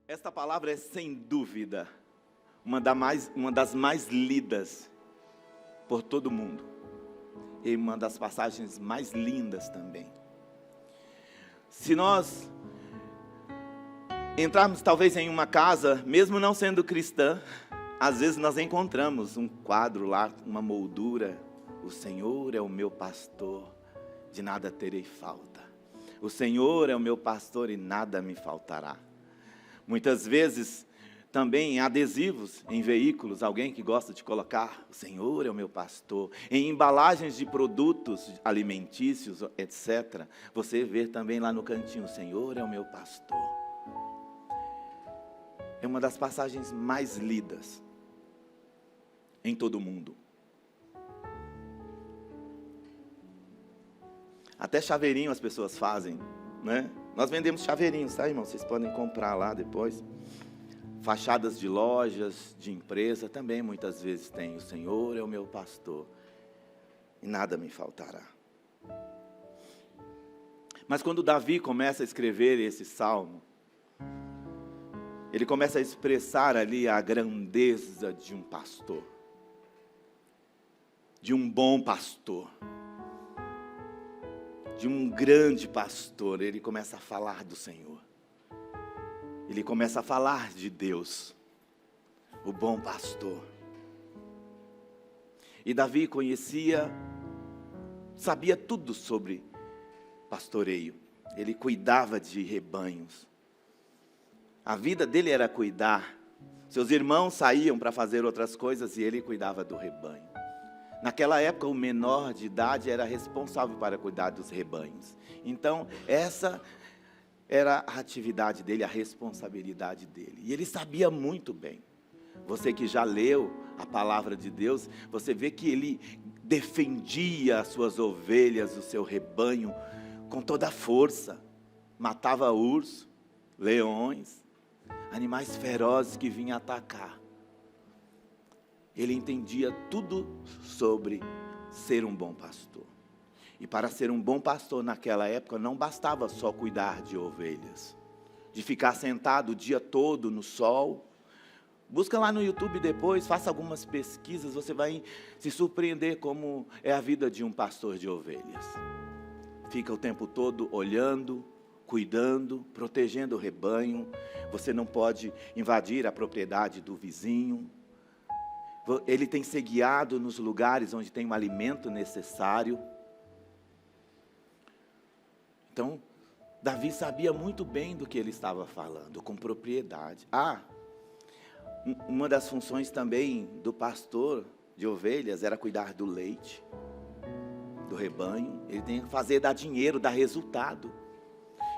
Esta palavra é, sem dúvida, uma das mais lidas por todo mundo. E uma das passagens mais lindas também. Se nós entrarmos talvez em uma casa, mesmo não sendo cristã, às vezes nós encontramos um quadro lá, uma moldura. O Senhor é o meu pastor, de nada terei falta. O Senhor é o meu pastor e nada me faltará. Muitas vezes, também em adesivos, em veículos, alguém que gosta de colocar, o Senhor é o meu pastor. Em embalagens de produtos alimentícios, etc. Você vê também lá no cantinho, o Senhor é o meu pastor. É uma das passagens mais lidas em todo o mundo. Até chaveirinho as pessoas fazem, né? Nós vendemos chaveirinhos, tá, irmão? Vocês podem comprar lá depois. Fachadas de lojas, de empresa, também muitas vezes tem. O Senhor é o meu pastor e nada me faltará. Mas quando Davi começa a escrever esse salmo, ele começa a expressar ali a grandeza de um pastor, de um bom pastor, de um grande pastor. Ele começa a falar do Senhor. Ele começa a falar de Deus, o bom pastor. E Davi sabia tudo sobre pastoreio. Ele cuidava de rebanhos. A vida dele era cuidar. Seus irmãos saíam para fazer outras coisas e ele cuidava do rebanho. Naquela época, o menor de idade era responsável para cuidar dos rebanhos. Então, essa era a atividade dele, a responsabilidade dele. E ele sabia muito bem. Você que já leu a palavra de Deus, você vê que ele defendia as suas ovelhas, o seu rebanho, com toda a força. Matava urso, leões, animais ferozes que vinham atacar. Ele entendia tudo sobre ser um bom pastor. E para ser um bom pastor naquela época, não bastava só cuidar de ovelhas, de ficar sentado o dia todo no sol. Busca lá no YouTube depois, faça algumas pesquisas, você vai se surpreender como é a vida de um pastor de ovelhas. Fica o tempo todo olhando, cuidando, protegendo o rebanho. Você não pode invadir a propriedade do vizinho. Ele tem que ser guiado nos lugares onde tem o alimento necessário. Então, Davi sabia muito bem do que ele estava falando, com propriedade. Uma das funções também do pastor de ovelhas era cuidar do leite, do rebanho. Ele tem que fazer dar dinheiro, dar resultado.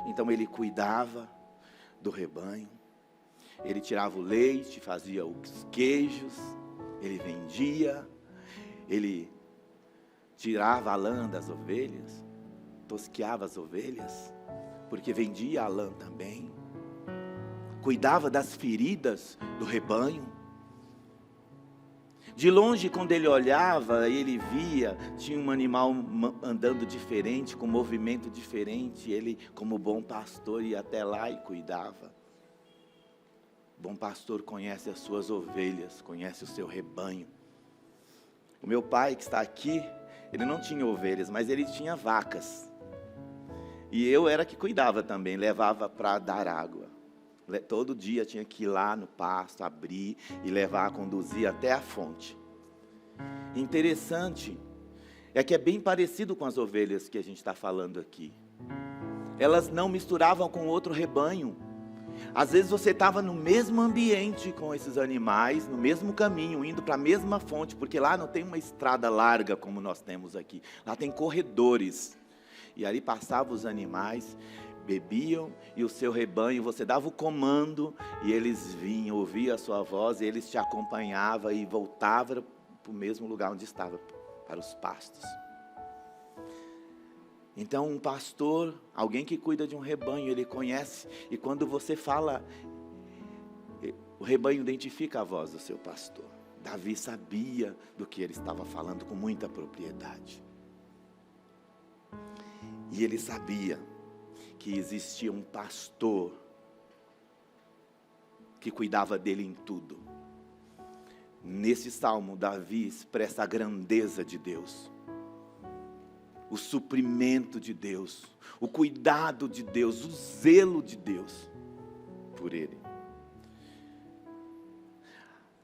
Então, ele cuidava do rebanho. Ele tirava o leite, fazia os queijos. Ele vendia, ele tirava a lã das ovelhas, tosqueava as ovelhas, porque vendia a lã também. Cuidava das feridas do rebanho. De longe, quando ele olhava, ele via, tinha um animal andando diferente, com movimento diferente. Ele, como bom pastor, ia até lá e cuidava. Bom pastor conhece as suas ovelhas, conhece o seu rebanho. O meu pai que está aqui, ele não tinha ovelhas, mas ele tinha vacas. E eu era que cuidava também, levava para dar água. Todo dia tinha que ir lá no pasto, abrir e levar, conduzir até a fonte. Interessante é que é bem parecido com as ovelhas que a gente está falando aqui. Elas não misturavam com outro rebanho. Às vezes você estava no mesmo ambiente com esses animais, no mesmo caminho, indo para a mesma fonte, porque lá não tem uma estrada larga como nós temos aqui. Lá tem corredores. E ali passavam os animais, bebiam, e o seu rebanho, você dava o comando, e eles vinham, ouviam a sua voz, e eles te acompanhavam e voltavam para o mesmo lugar onde estava, para os pastos. Então, um pastor, alguém que cuida de um rebanho, ele conhece, e quando você fala, o rebanho identifica a voz do seu pastor. Davi sabia do que ele estava falando com muita propriedade. E ele sabia que existia um pastor que cuidava dele em tudo. Nesse salmo, Davi expressa a grandeza de Deus, o suprimento de Deus, o cuidado de Deus, o zelo de Deus por ele.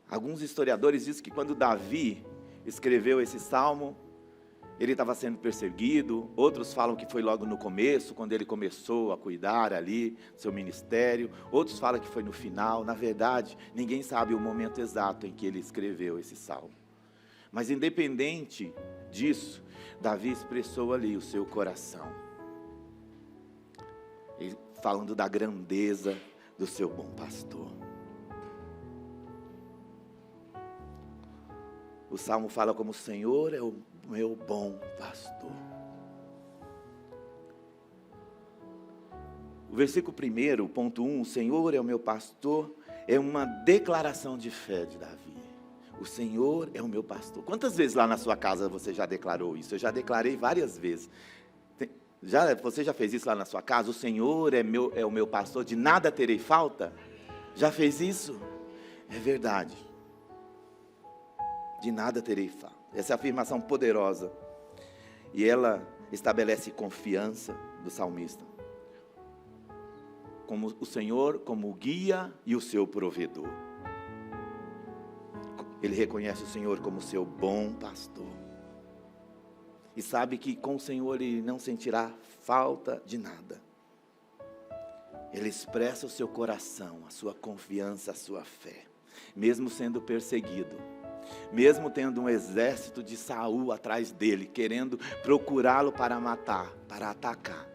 Alguns historiadores dizem que quando Davi escreveu esse salmo, ele estava sendo perseguido. Outros falam que foi logo no começo, quando ele começou a cuidar ali, seu ministério. Outros falam que foi no final. Na verdade, ninguém sabe o momento exato em que ele escreveu esse salmo. Mas independente disso, Davi expressou ali o seu coração, falando da grandeza do seu bom pastor. O salmo fala como: o Senhor é o meu bom pastor. O versículo 1, ponto 1, o Senhor é o meu pastor, é uma declaração de fé de Davi. O Senhor é o meu pastor. Quantas vezes lá na sua casa você já declarou isso? Eu já declarei várias vezes. Você já fez isso lá na sua casa? O Senhor é o meu pastor, de nada terei falta? Já fez isso? É verdade. De nada terei falta. Essa é a afirmação poderosa. E ela estabelece confiança do salmista. Como o Senhor, como o guia e o seu provedor. Ele reconhece o Senhor como seu bom pastor. E sabe que com o Senhor ele não sentirá falta de nada. Ele expressa o seu coração, a sua confiança, a sua fé. Mesmo sendo perseguido. Mesmo tendo um exército de Saul atrás dele, querendo procurá-lo para matar, para atacar.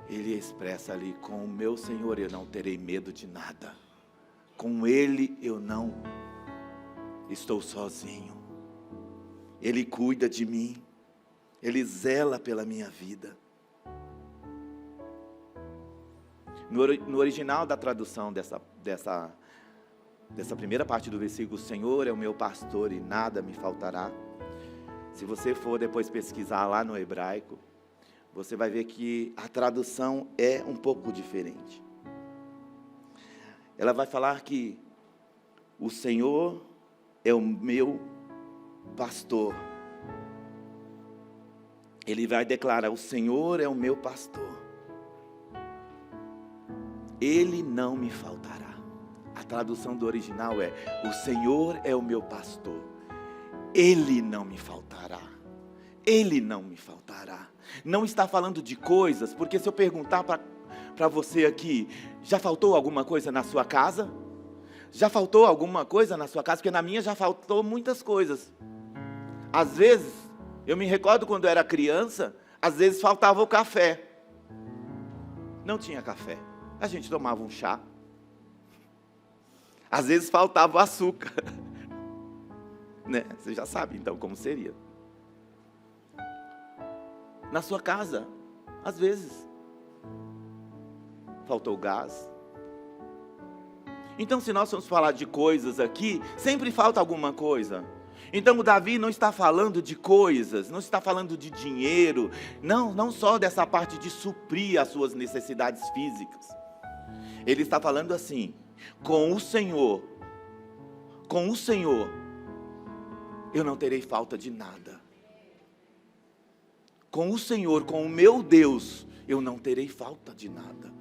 Ele expressa ali: com o meu Senhor eu não terei medo de nada. Com Ele eu não estou sozinho. Ele cuida de mim. Ele zela pela minha vida. No original da tradução dessa primeira parte do versículo, o Senhor é o meu pastor e nada me faltará. Se você for depois pesquisar lá no hebraico, você vai ver que a tradução é um pouco diferente. Ela vai falar que o Senhor é o meu pastor. Ele vai declarar: o Senhor é o meu pastor. Ele não me faltará. A tradução do original é: o Senhor é o meu pastor. Ele não me faltará. Ele não me faltará. Não está falando de coisas, porque se eu perguntar para você aqui: já faltou alguma coisa na sua casa? Já faltou alguma coisa na sua casa? Porque na minha já faltou muitas coisas. Às vezes, eu me recordo quando eu era criança, às vezes faltava o café. Não tinha café. A gente tomava um chá. Às vezes faltava o açúcar. Né? Você já sabe então como seria. Na sua casa, às vezes, faltou gás. Então, se nós formos falar de coisas aqui, sempre falta alguma coisa. Então, o Davi não está falando de coisas, não está falando de dinheiro, não só dessa parte de suprir as suas necessidades físicas. Ele está falando assim: com o Senhor, eu não terei falta de nada. Com o Senhor, com o meu Deus, eu não terei falta de nada.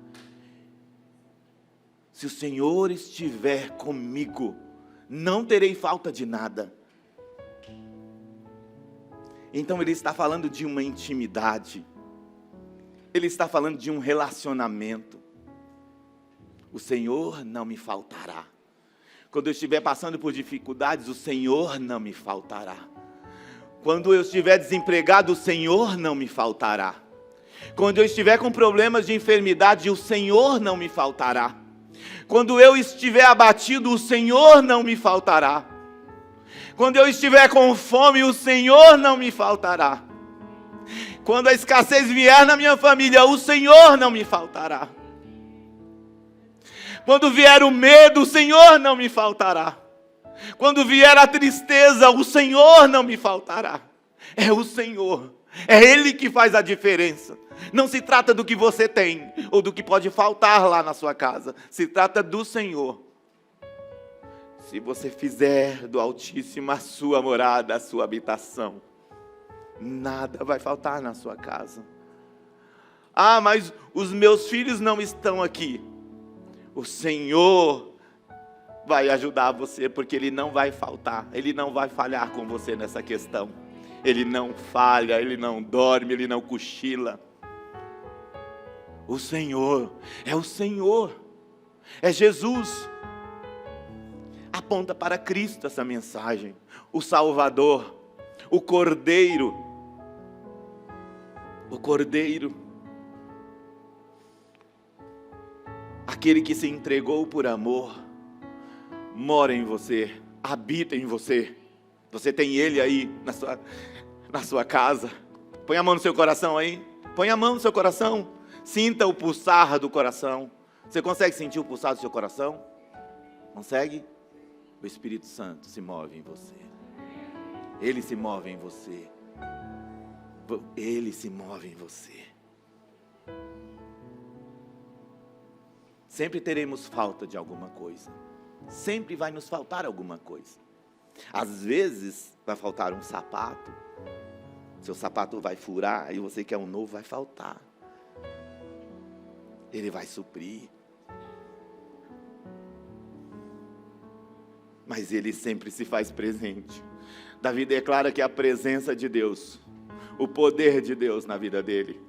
Se o Senhor estiver comigo, não terei falta de nada. Então ele está falando de uma intimidade. Ele está falando de um relacionamento. O Senhor não me faltará. Quando eu estiver passando por dificuldades, o Senhor não me faltará. Quando eu estiver desempregado, o Senhor não me faltará. Quando eu estiver com problemas de enfermidade, o Senhor não me faltará. Quando eu estiver abatido, o Senhor não me faltará. Quando eu estiver com fome, o Senhor não me faltará. Quando a escassez vier na minha família, o Senhor não me faltará. Quando vier o medo, o Senhor não me faltará. Quando vier a tristeza, o Senhor não me faltará. É o Senhor. É Ele que faz a diferença. Não se trata do que você tem, ou do que pode faltar lá na sua casa. Se trata do Senhor. Se você fizer do Altíssimo a sua morada, a sua habitação, nada vai faltar na sua casa. Ah, mas os meus filhos não estão aqui. O Senhor vai ajudar você, porque Ele não vai faltar. Ele não vai falhar com você nessa questão. Ele não falha, Ele não dorme, Ele não cochila. O Senhor, é Jesus. Aponta para Cristo essa mensagem, o Salvador, o Cordeiro, aquele que se entregou por amor, mora em você, habita em você. Você tem Ele aí na sua casa. Põe a mão no seu coração aí. Põe a mão no seu coração. Sinta o pulsar do coração. Você consegue sentir o pulsar do seu coração? Consegue? O Espírito Santo se move em você. Ele se move em você. Ele se move em você. Sempre teremos falta de alguma coisa. Sempre vai nos faltar alguma coisa. Às vezes vai faltar um sapato. Seu sapato vai furar e você quer um novo, vai faltar. Ele vai suprir. Mas Ele sempre se faz presente. Davi declara que a presença de Deus, o poder de Deus na vida dele.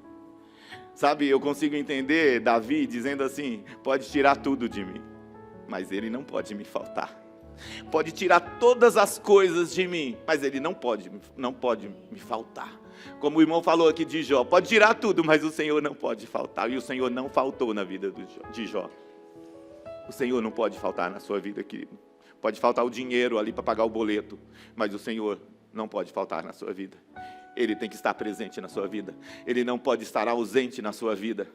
Sabe, eu consigo entender Davi dizendo assim: pode tirar tudo de mim, mas Ele não pode me faltar. Pode tirar todas as coisas de mim, mas Ele não pode me faltar. Como o irmão falou aqui de Jó, pode tirar tudo, mas o Senhor não pode faltar. E o Senhor não faltou na vida de Jó. O Senhor não pode faltar na sua vida, querido. Pode faltar o dinheiro ali para pagar o boleto, mas o Senhor não pode faltar na sua vida. Ele tem que estar presente na sua vida. Ele não pode estar ausente na sua vida.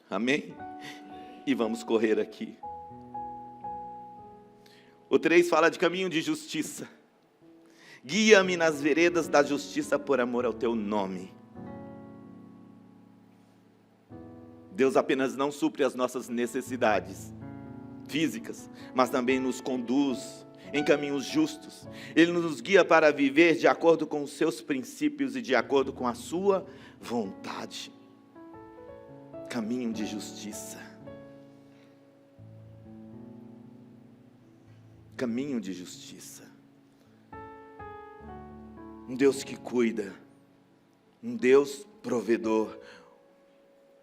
Amém? E vamos correr aqui. O 3 fala de caminho de justiça. Guia-me nas veredas da justiça por amor ao teu nome. Deus apenas não supre as nossas necessidades físicas, mas também nos conduz em caminhos justos. Ele nos guia para viver de acordo com os seus princípios e de acordo com a sua vontade. Caminho de justiça. Caminho de justiça. Um Deus que cuida, um Deus provedor,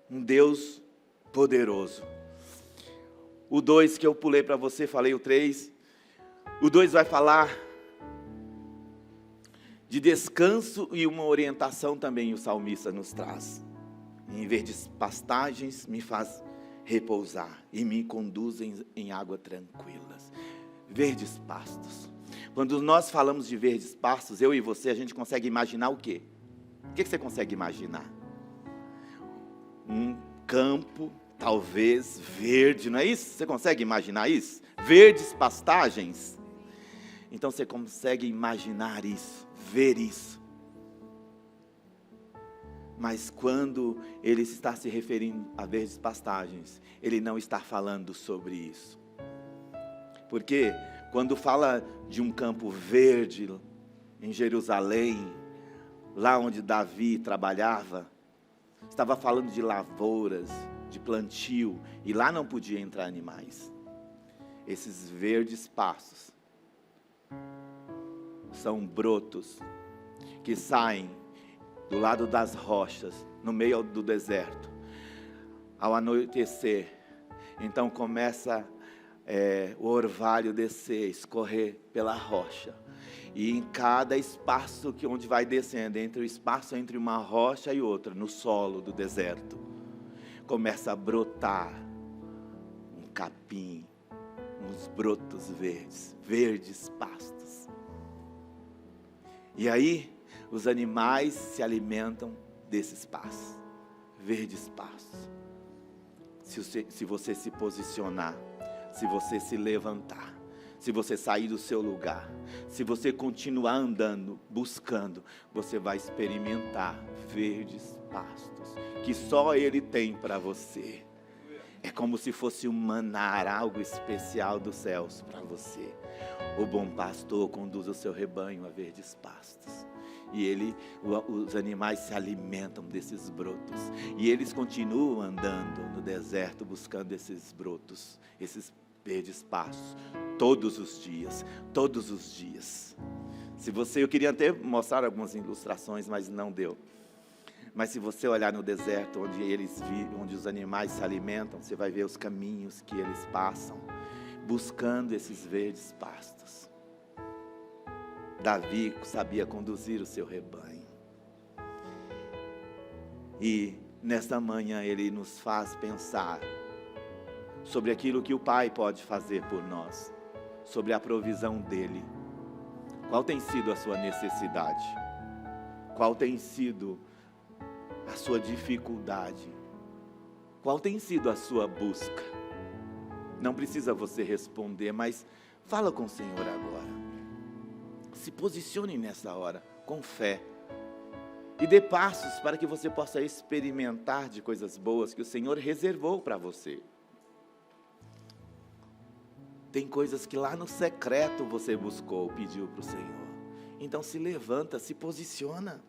um Deus poderoso. O 2 que eu pulei para você, falei o 3. O 2 vai falar de descanso e uma orientação também o salmista nos traz. Em verdes pastagens me faz repousar e me conduzem em águas tranquilas. Verdes pastos. Quando nós falamos de verdes pastos, eu e você, a gente consegue imaginar o quê? O que você consegue imaginar? Um campo, talvez verde, não é isso? Você consegue imaginar isso? Verdes pastagens. Então você consegue imaginar isso, ver isso. Mas quando ele está se referindo a verdes pastagens, ele não está falando sobre isso. Porque quando fala de um campo verde em Jerusalém, lá onde Davi trabalhava, estava falando de lavouras, de plantio, e lá não podia entrar animais. Esses verdes pastos são brotos que saem do lado das rochas, no meio do deserto. Ao anoitecer, então começa o orvalho descer, escorrer pela rocha. E em cada espaço onde vai descendo, entre o espaço entre uma rocha e outra, no solo do deserto, começa a brotar um capim, uns brotos verdes, verdes pastos. E aí, os animais se alimentam desses pastos, verdes pastos. Se você se posicionar, se você se levantar, se você sair do seu lugar, Se você continuar andando, buscando, você vai experimentar verdes pastos que só Ele tem para você. É como se fosse um maná, algo especial dos céus para você. O bom pastor conduz o seu rebanho a verdes pastos. E os animais se alimentam desses brotos. E eles continuam andando no deserto buscando esses brotos, esses verdes pastos, todos os dias, todos os dias. Eu queria até mostrar algumas ilustrações, mas não deu. Mas se você olhar no deserto, onde os animais se alimentam, você vai ver os caminhos que eles passam, buscando esses verdes pastos. Davi sabia conduzir o seu rebanho. E nesta manhã ele nos faz pensar sobre aquilo que o Pai pode fazer por nós, sobre a provisão dEle. Qual tem sido a sua necessidade? Qual tem sido a sua dificuldade? Qual tem sido a sua busca? Não precisa você responder, mas fala com o Senhor agora. Se posicione nessa hora, com fé. E dê passos para que você possa experimentar de coisas boas que o Senhor reservou para você. Tem coisas que lá no secreto você buscou, pediu para o Senhor. Então se levanta, se posiciona.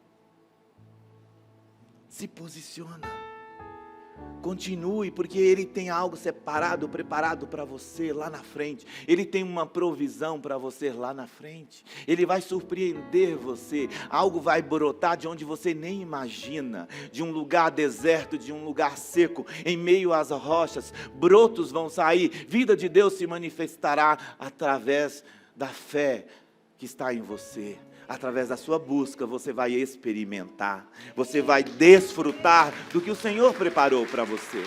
Se posiciona. Continue, porque Ele tem algo separado, preparado para você lá na frente. Ele tem uma provisão para você lá na frente. Ele vai surpreender você. Algo vai brotar de onde você nem imagina. De um lugar deserto, de um lugar seco, em meio às rochas. Brotos vão sair. Vida de Deus se manifestará através da fé que está em você. Através da sua busca, você vai experimentar, você vai desfrutar do que o Senhor preparou para você.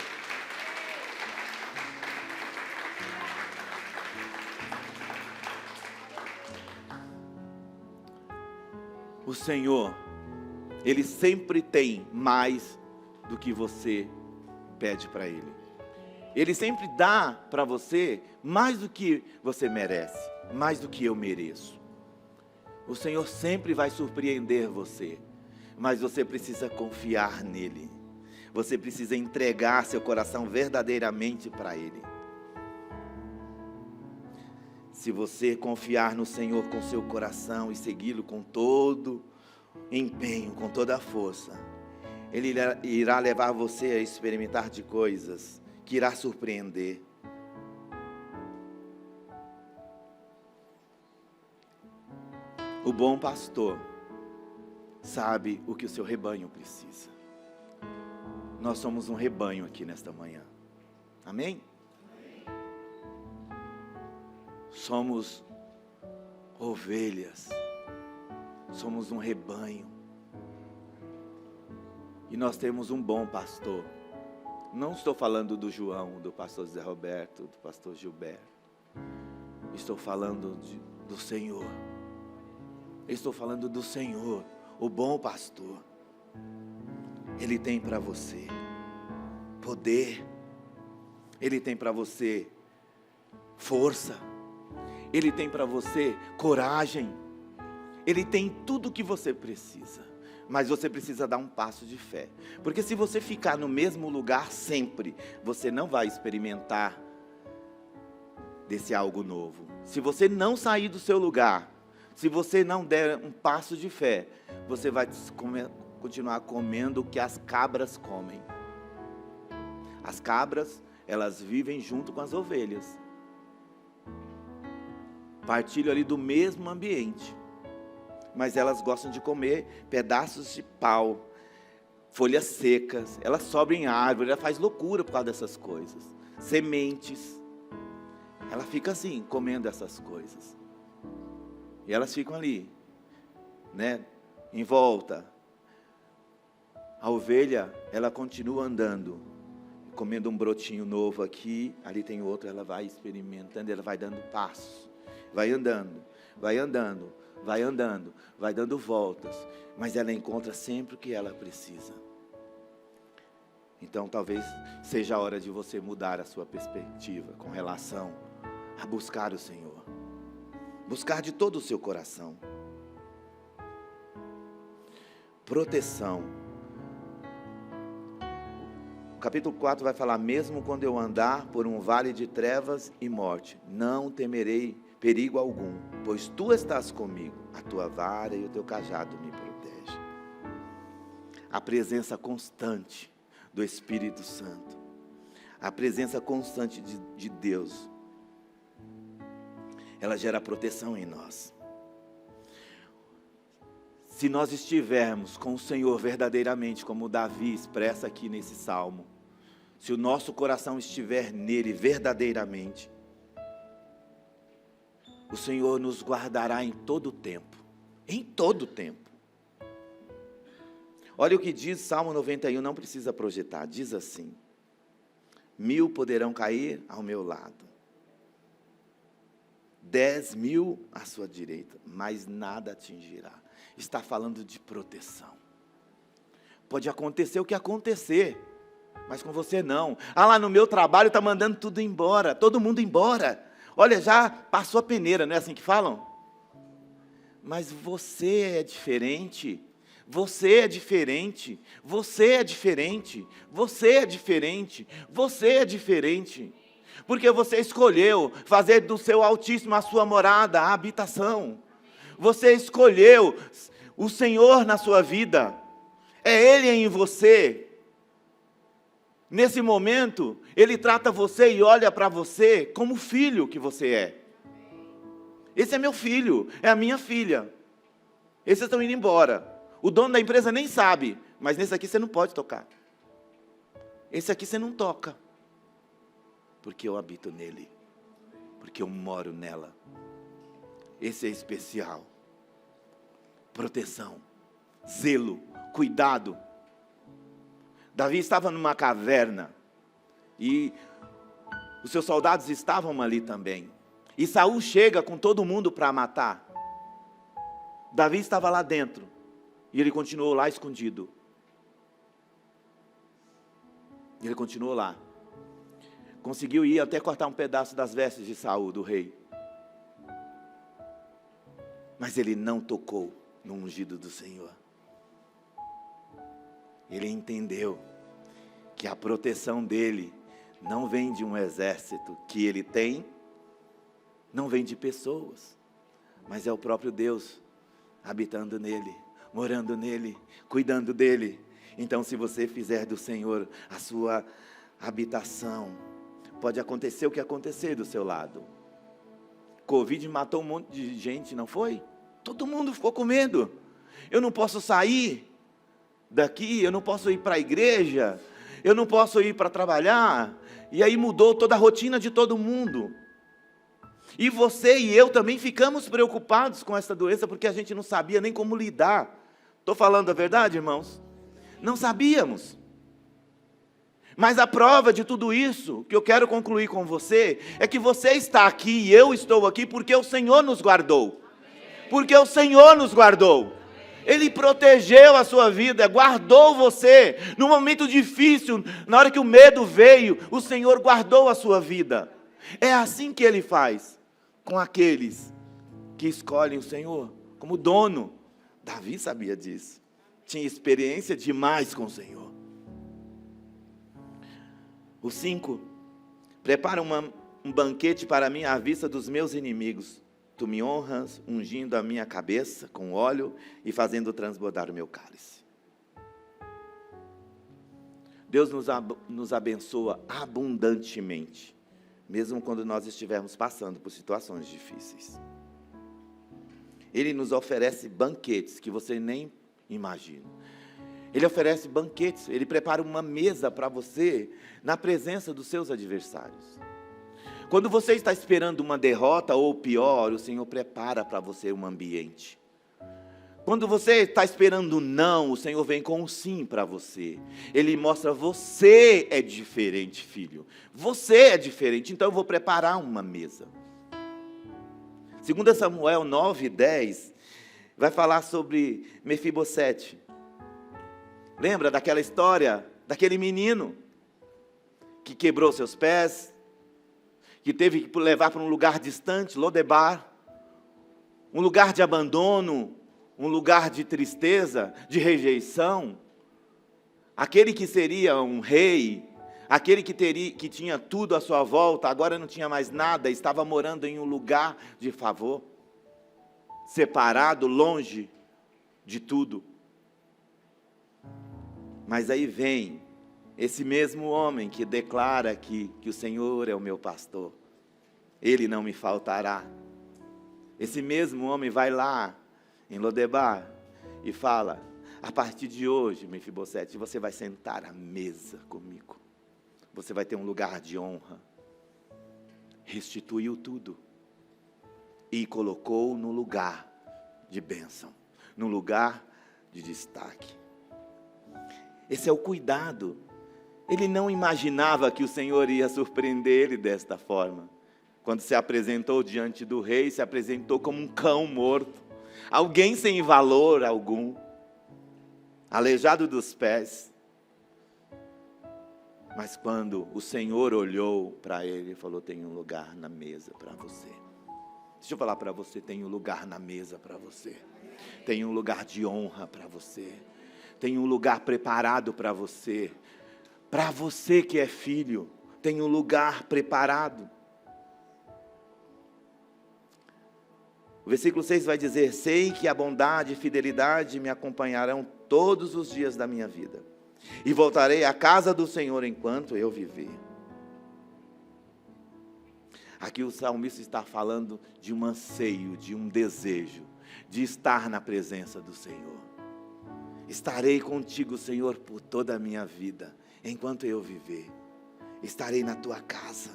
O Senhor, Ele sempre tem mais do que você pede para Ele. Ele sempre dá para você mais do que você merece, mais do que eu mereço. O Senhor sempre vai surpreender você, mas você precisa confiar nele. Você precisa entregar seu coração verdadeiramente para Ele. Se você confiar no Senhor com seu coração e segui-lo com todo empenho, com toda a força, Ele irá levar você a experimentar de coisas que irá surpreender. O bom pastor sabe o que o seu rebanho precisa. Nós somos um rebanho aqui nesta manhã. Amém? Somos ovelhas. Somos um rebanho. E nós temos um bom pastor. Não estou falando do João, do pastor Zé Roberto, do pastor Gilberto. Estou falando do Senhor. Estou falando do Senhor, o bom pastor. Ele tem para você poder. Ele tem para você força. Ele tem para você coragem. Ele tem tudo o que você precisa. Mas você precisa dar um passo de fé. Porque se você ficar no mesmo lugar sempre, você não vai experimentar desse algo novo. Se você não sair do seu lugar, se você não der um passo de fé, você vai continuar comendo o que as cabras comem. As cabras, elas vivem junto com as ovelhas. Partilham ali do mesmo ambiente. Mas elas gostam de comer pedaços de pau, folhas secas. Elas sobem em árvore, ela faz loucura por causa dessas coisas. Sementes. Ela fica assim, comendo essas coisas. E elas ficam ali, né, em volta. A ovelha, ela continua andando, comendo um brotinho novo aqui, ali tem outro, ela vai experimentando, ela vai dando passos, vai andando, vai andando, vai andando, vai dando voltas, mas ela encontra sempre o que ela precisa. Então talvez seja a hora de você mudar a sua perspectiva com relação a buscar o Senhor. Buscar de todo o seu coração. Proteção. O capítulo 4 vai falar: mesmo quando eu andar por um vale de trevas e morte, não temerei perigo algum, pois tu estás comigo, a tua vara e o teu cajado me protegem. A presença constante do Espírito Santo, a presença constante de Deus, ela gera proteção em nós. Se nós estivermos com o Senhor verdadeiramente, como Davi expressa aqui nesse salmo, se o nosso coração estiver nele verdadeiramente, o Senhor nos guardará em todo o tempo. Em todo o tempo. Olha o que diz Salmo 91, não precisa projetar, diz assim: 1000 poderão cair ao meu lado, 10.000 à sua direita, mas nada atingirá. Está falando de proteção. Pode acontecer o que acontecer, mas com você não. Lá no meu trabalho está mandando tudo embora, todo mundo embora. Olha, já passou a peneira, não é assim que falam? Mas você é diferente. Você é diferente, você é diferente, você é diferente, você é diferente. Porque você escolheu fazer do seu Altíssimo a sua morada, a habitação. Você escolheu o Senhor na sua vida. É Ele em você. Nesse momento, Ele trata você e olha para você como filho que você é. Esse é meu filho, é a minha filha. Esses estão indo embora. O dono da empresa nem sabe, mas nesse aqui você não pode tocar. Esse aqui você não toca. Porque eu habito nele. Porque eu moro nela. Esse é especial. Proteção, zelo, cuidado. Davi estava numa caverna. E os seus soldados estavam ali também. E Saul chega com todo mundo para matar. Davi estava lá dentro. E ele continuou lá escondido. Ele continuou lá. Conseguiu ir até cortar um pedaço das vestes de Saul, do rei. Mas ele não tocou no ungido do Senhor. Ele entendeu que a proteção dele não vem de um exército que ele tem, não vem de pessoas, mas é o próprio Deus habitando nele, morando nele, cuidando dele. Então, se você fizer do Senhor a sua habitação, pode acontecer o que acontecer do seu lado. Covid matou um monte de gente, não foi? Todo mundo ficou com medo. Eu não posso sair daqui, eu não posso ir para a igreja, eu não posso ir para trabalhar. E aí mudou toda a rotina de todo mundo. E você e eu também ficamos preocupados com essa doença, porque a gente não sabia nem como lidar. Estou falando a verdade, irmãos? Não sabíamos. Mas a prova de tudo isso, que eu quero concluir com você, é que você está aqui e eu estou aqui porque o Senhor nos guardou. Porque o Senhor nos guardou. Ele protegeu a sua vida, guardou você. No momento difícil, na hora que o medo veio, o Senhor guardou a sua vida. É assim que Ele faz com aqueles que escolhem o Senhor como dono. Davi sabia disso. Tinha experiência demais com o Senhor. O 5, prepara um banquete para mim à vista dos meus inimigos. Tu me honras, ungindo a minha cabeça com óleo e fazendo transbordar o meu cálice. Deus nos abençoa abundantemente, mesmo quando nós estivermos passando por situações difíceis. Ele nos oferece banquetes que você nem imagina. Ele oferece banquetes, Ele prepara uma mesa para você na presença dos seus adversários. Quando você está esperando uma derrota ou pior, o Senhor prepara para você um ambiente. Quando você está esperando um não, o Senhor vem com um sim para você. Ele mostra: você é diferente, filho. Você é diferente, então eu vou preparar uma mesa. 2 Samuel 9:10 vai falar sobre Mefibosete. Lembra daquela história, daquele menino que quebrou seus pés, que teve que levar para um lugar distante, Lodebar, um lugar de abandono, um lugar de tristeza, de rejeição. Aquele que seria um rei, aquele que tinha tudo à sua volta, agora não tinha mais nada, estava morando em um lugar de favor, separado, longe de tudo. Mas aí vem esse mesmo homem que declara aqui que o Senhor é o meu pastor, Ele não me faltará. Esse mesmo homem vai lá em Lodebar e fala: a partir de hoje, Mefibosete, você vai sentar à mesa comigo. Você vai ter um lugar de honra. Restituiu tudo e colocou no lugar de bênção, no lugar de destaque. Esse é o cuidado. Ele não imaginava que o Senhor ia surpreender ele desta forma. Quando se apresentou diante do rei, se apresentou como um cão morto, alguém sem valor algum, aleijado dos pés. Mas quando o Senhor olhou para ele e falou: tem um lugar na mesa para você. Deixa eu falar para você, tem um lugar na mesa para você. Tem um lugar de honra para você. Tem um lugar preparado para você. Para você que é filho, tem um lugar preparado. O versículo 6 vai dizer: sei que a bondade e fidelidade me acompanharão todos os dias da minha vida, e voltarei à casa do Senhor enquanto eu viver. Aqui o salmista está falando de um anseio, de um desejo, de estar na presença do Senhor. Estarei contigo, Senhor, por toda a minha vida, enquanto eu viver. Estarei na tua casa,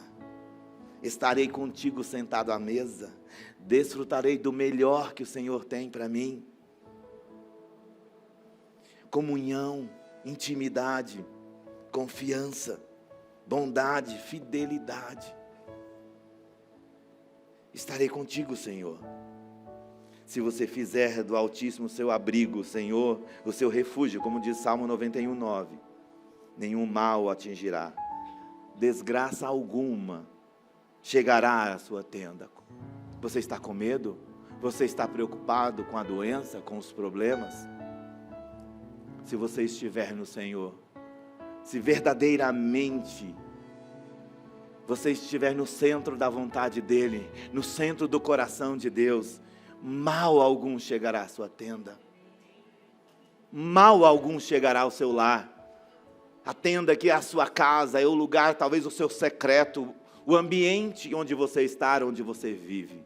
estarei contigo sentado à mesa, desfrutarei do melhor que o Senhor tem para mim. Comunhão, intimidade, confiança, bondade, fidelidade. Estarei contigo, Senhor. Se você fizer do Altíssimo o seu abrigo, Senhor, o seu refúgio, como diz Salmo 91:9, nenhum mal o atingirá, desgraça alguma chegará à sua tenda. Você está com medo? Você está preocupado com a doença, com os problemas? Se você estiver no Senhor, se verdadeiramente você estiver no centro da vontade dEle, no centro do coração de Deus, mal algum chegará à sua tenda. Mal algum chegará ao seu lar. A tenda que é a sua casa, é o lugar, talvez o seu secreto, o ambiente onde você está, onde você vive.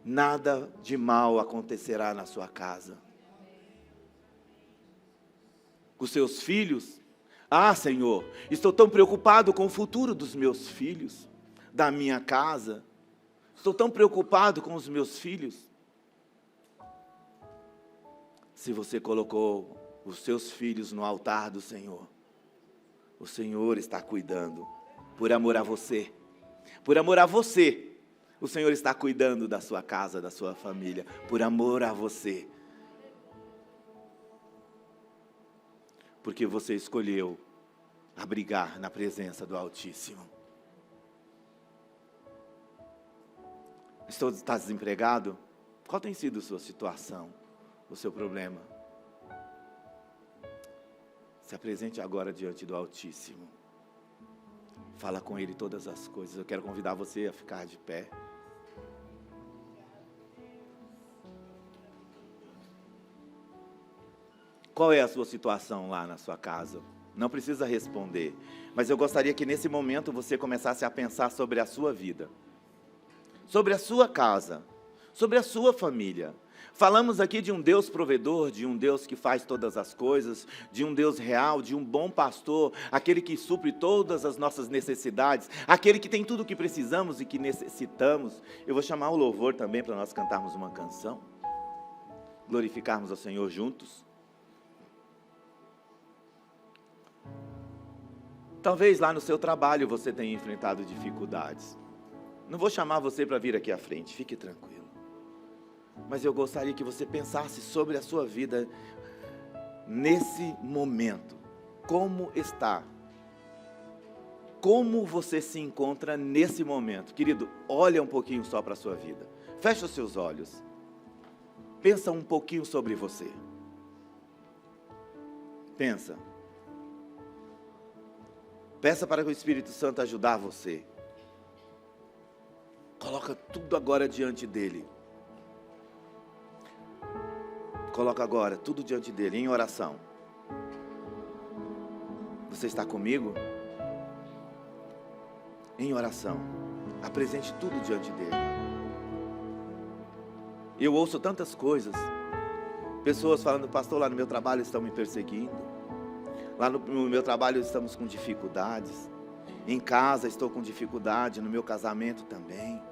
Nada de mal acontecerá na sua casa. Com seus filhos, Senhor, estou tão preocupado com o futuro dos meus filhos, da minha casa. Estou tão preocupado com os meus filhos. Se você colocou os seus filhos no altar do Senhor, o Senhor está cuidando, por amor a você. Por amor a você, o Senhor está cuidando da sua casa, da sua família, por amor a você. Porque você escolheu abrigar na presença do Altíssimo. Está desempregado? Qual tem sido a sua situação, o seu problema? Se apresente agora diante do Altíssimo. Fala com Ele todas as coisas. Eu quero convidar você a ficar de pé. Qual é a sua situação lá na sua casa? Não precisa responder, mas eu gostaria que nesse momento você começasse a pensar sobre a sua vida, sobre a sua casa, sobre a sua família. Falamos aqui de um Deus provedor, de um Deus que faz todas as coisas, de um Deus real, de um bom pastor, aquele que supre todas as nossas necessidades, aquele que tem tudo o que precisamos e que necessitamos. Eu vou chamar o louvor também para nós cantarmos uma canção, glorificarmos ao Senhor juntos. Talvez lá no seu trabalho você tenha enfrentado dificuldades. Não vou chamar você para vir aqui à frente, fique tranquilo. Mas eu gostaria que você pensasse sobre a sua vida nesse momento. Como está? Como você se encontra nesse momento? Querido, olha um pouquinho só para a sua vida. Feche os seus olhos. Pensa um pouquinho sobre você. Pensa. Peça para que o Espírito Santo ajudar você. Coloca tudo agora diante dele. Coloca agora tudo diante dele, em oração. Você está comigo? Em oração. Apresente tudo diante dele. Eu ouço tantas coisas. Pessoas falando, pastor, lá no meu trabalho estão me perseguindo. Lá no meu trabalho estamos com dificuldades. Em casa estou com dificuldade, no meu casamento também.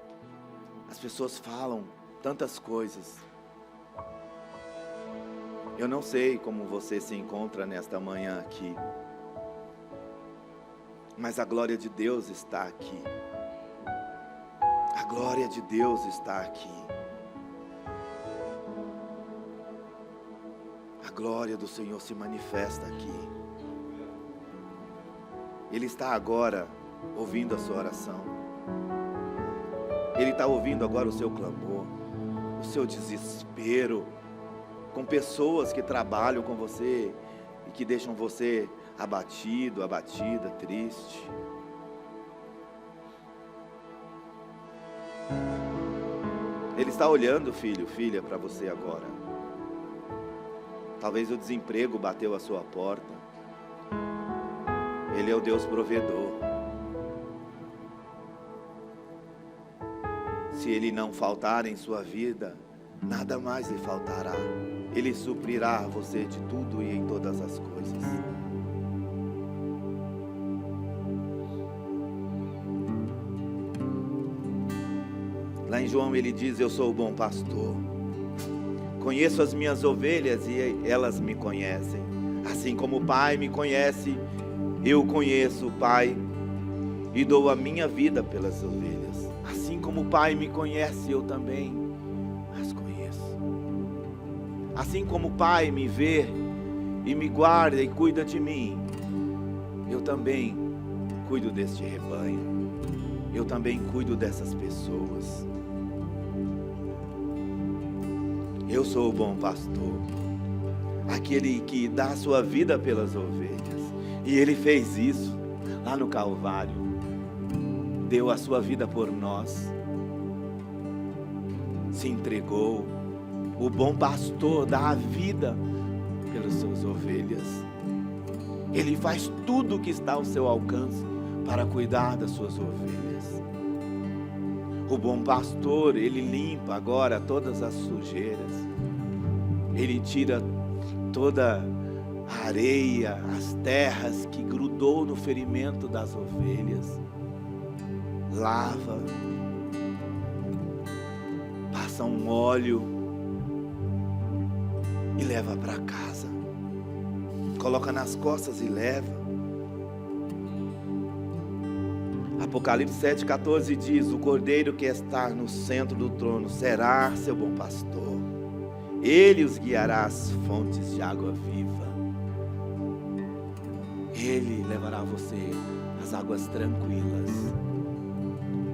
As pessoas falam tantas coisas. Eu não sei como você se encontra nesta manhã aqui. Mas a glória de Deus está aqui. A glória de Deus está aqui. A glória do Senhor se manifesta aqui. Ele está agora ouvindo a sua oração. Ele está ouvindo agora o seu clamor, o seu desespero, com pessoas que trabalham com você e que deixam você abatido, abatida, triste. Ele está olhando, filho, filha, para você agora. Talvez o desemprego bateu a sua porta. Ele é o Deus provedor. Se Ele não faltar em sua vida, nada mais lhe faltará. Ele suprirá você de tudo e em todas as coisas. Lá em João ele diz, eu sou o bom pastor. Conheço as minhas ovelhas e elas me conhecem. Assim como o Pai me conhece, eu conheço o Pai e dou a minha vida pelas ovelhas. Assim como o Pai me conhece, eu também as conheço. Assim como o Pai me vê e me guarda e cuida de mim, eu também cuido deste rebanho. Eu também cuido dessas pessoas. Eu sou o bom pastor, aquele que dá a sua vida pelas ovelhas. E Ele fez isso lá no Calvário. Deu a sua vida por nós. Se entregou. O bom pastor dá a vida pelas suas ovelhas. Ele faz tudo o que está ao seu alcance para cuidar das suas ovelhas. O bom pastor, ele limpa agora todas as sujeiras. Ele tira toda a areia, as terras que grudou no ferimento das ovelhas. Lava, passa um óleo e leva para casa. Coloca nas costas e leva. Apocalipse 7,14 diz, o cordeiro que está no centro do trono será seu bom pastor. Ele os guiará às fontes de água viva. Ele levará você às águas tranquilas.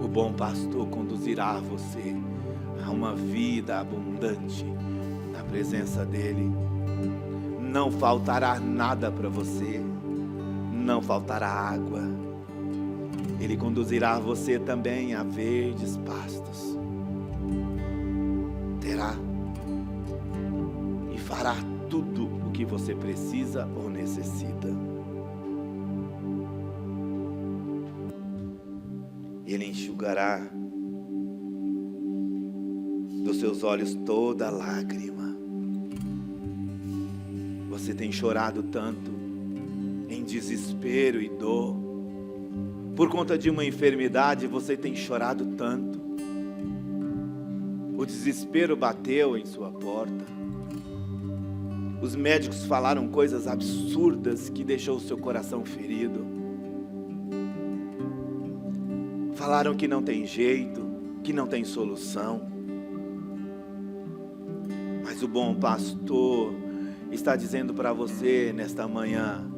O bom pastor conduzirá você a uma vida abundante na presença dele. Não faltará nada para você. Não faltará água. Ele conduzirá você também a verdes pastos. Terá e fará tudo o que você precisa ou necessita. Ele enxugará dos seus olhos toda lágrima. Você tem chorado tanto, em desespero e dor. Por conta de uma enfermidade, você tem chorado tanto. O desespero bateu em sua porta. Os médicos falaram coisas absurdas que deixou o seu coração ferido. Falaram que não tem jeito, que não tem solução. Mas o bom pastor está dizendo para você nesta manhã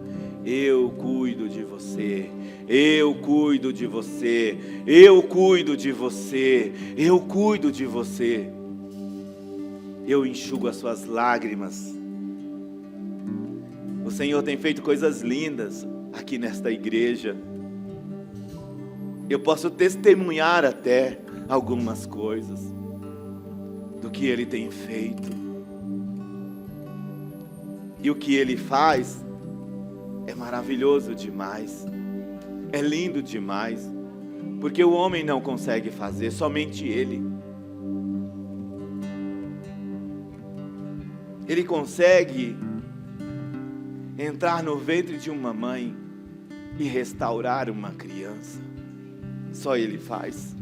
Eu cuido de você, eu cuido de você, eu cuido de você, eu cuido de você. Eu enxugo as suas lágrimas. O Senhor tem feito coisas lindas aqui nesta igreja. Eu posso testemunhar até algumas coisas do que Ele tem feito. E o que Ele faz é maravilhoso demais, é lindo demais, porque o homem não consegue fazer, somente Ele. Ele consegue entrar no ventre de uma mãe e restaurar uma criança. Só Ele faz.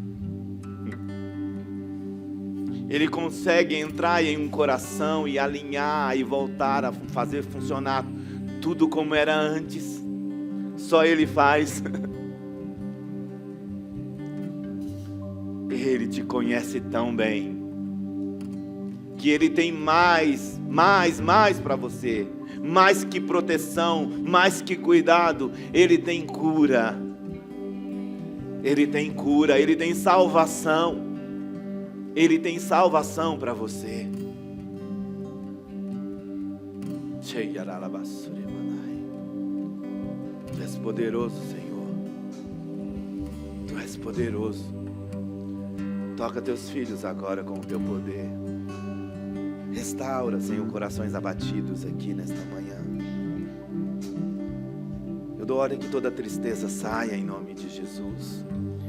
Ele consegue entrar em um coração e alinhar e voltar a fazer funcionar tudo como era antes. Só Ele faz. Ele te conhece tão bem que Ele tem mais para você. Mais que proteção, mais que cuidado, Ele tem cura. Ele tem cura, Ele tem salvação. Ele tem salvação para você. Tu és poderoso, Senhor. Tu és poderoso. Toca teus filhos agora com o teu poder. Restaura, Senhor, corações abatidos aqui nesta manhã. Eu dou ordem que toda tristeza saia em nome de Jesus.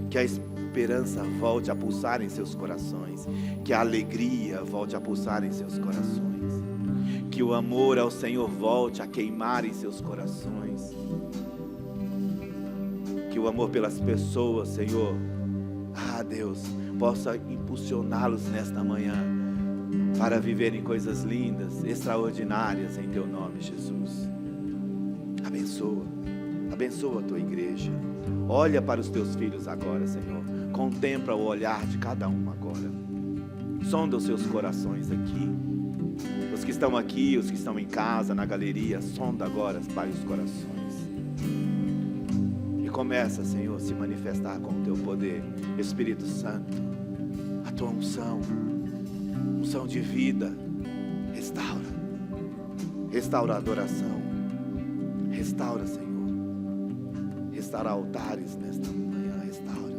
Que a esperança volte a pulsar em seus corações. Que a alegria volte a pulsar em seus corações. Que o amor ao Senhor volte a queimar em seus corações. Que o amor pelas pessoas, Senhor, Deus, possa impulsioná-los nesta manhã para viverem coisas lindas, extraordinárias em Teu nome, Jesus. Abençoa a Tua igreja. Olha para os Teus filhos agora, Senhor. Contempla o olhar de cada um agora. Sonda os seus corações aqui. Os que estão aqui, os que estão em casa, na galeria, sonda agora, Pai, os corações. E começa, Senhor, a se manifestar com o Teu poder. Espírito Santo, a Tua unção de vida, restaura a adoração, restaura, Senhor, restaura altares nesta manhã, restaura.